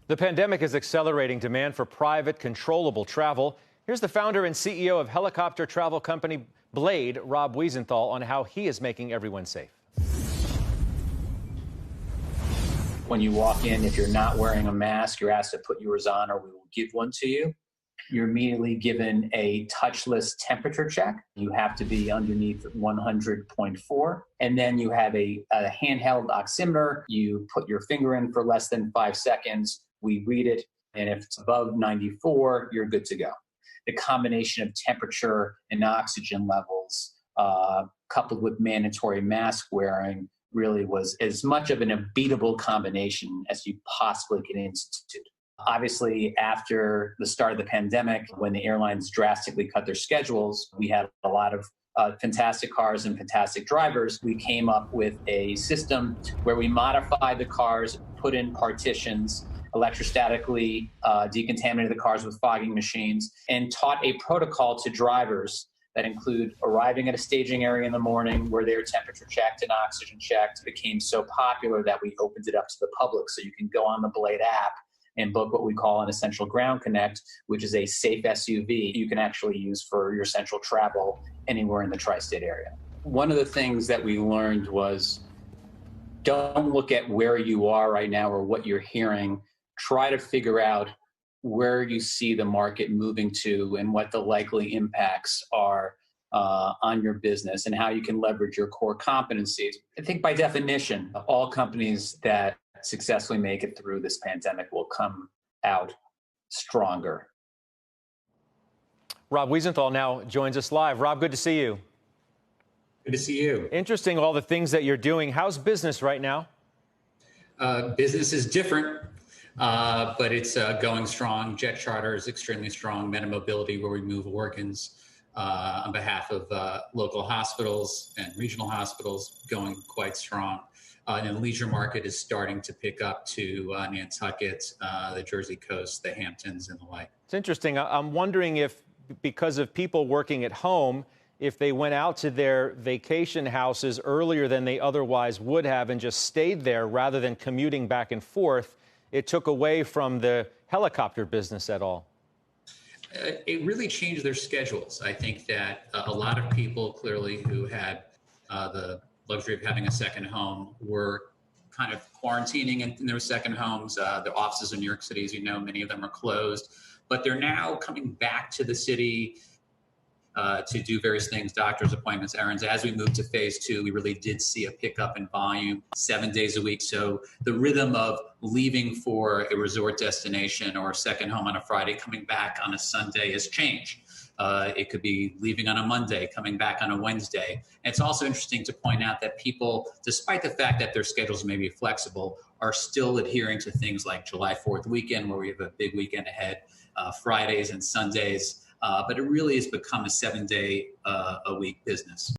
The pandemic is accelerating demand for private, controllable travel. Here's the founder and CEO of helicopter travel company Blade, Rob Wiesenthal, on how he is making everyone safe. When you walk in, if you're not wearing a mask, you're asked to put yours on or we will give one to you. You're immediately given a touchless temperature check. You have to be underneath 100.4. And then you have a handheld oximeter. You put your finger in for less than 5 seconds. We read it. And if it's above 94, you're good to go. The combination of temperature and oxygen levels, coupled with mandatory mask wearing, really was as much of an unbeatable combination as you possibly could institute. Obviously, after the start of the pandemic, when the airlines drastically cut their schedules, we had a lot of fantastic cars and fantastic drivers. We came up with a system where we modified the cars, put in partitions, electrostatically decontaminated the cars with fogging machines, and taught a protocol to drivers that include arriving at a staging area in the morning where they're temperature checked and oxygen checked. It became so popular that we opened it up to the public, so you can go on the Blade app and book what we call an Essential Ground Connect, which is a safe SUV you can actually use for your essential travel anywhere in the tri-state area. One of the things that we learned was don't look at where you are right now or what you're hearing. Try to figure out where you see the market moving to and what the likely impacts are on your business and how you can leverage your core competencies. I think by definition, all companies that successfully make it through this pandemic will come out stronger. Rob Wiesenthal now joins us live. Rob, good to see you. Good to see you. Interesting, all the things that you're doing. How's business right now? Business is different, but it's going strong. Jet charter is extremely strong. MediMobility, where we move organs on behalf of local hospitals and regional hospitals, going quite strong. And the leisure market is starting to pick up to Nantucket, the Jersey coast, the Hamptons, and the like. It's interesting. I'm wondering if, because of people working at home, if they went out to their vacation houses earlier than they otherwise would have and just stayed there rather than commuting back and forth, it took away from the helicopter business at all. It really changed their schedules. I think that a lot of people clearly who had the luxury of having a second home were kind of quarantining in their second homes. The offices in New York City, as you know, many of them are closed, but they're now coming back to the city to do various things, doctor's appointments, errands. As we moved to phase 2, we really did see a pickup in volume 7 days a week. So the rhythm of leaving for a resort destination or a second home on a Friday, coming back on a Sunday has changed. It could be leaving on a Monday, coming back on a Wednesday. And it's also interesting to point out that people, despite the fact that their schedules may be flexible, are still adhering to things like July 4th weekend, where we have a big weekend ahead, Fridays and Sundays. But it really has become a 7-day a week business.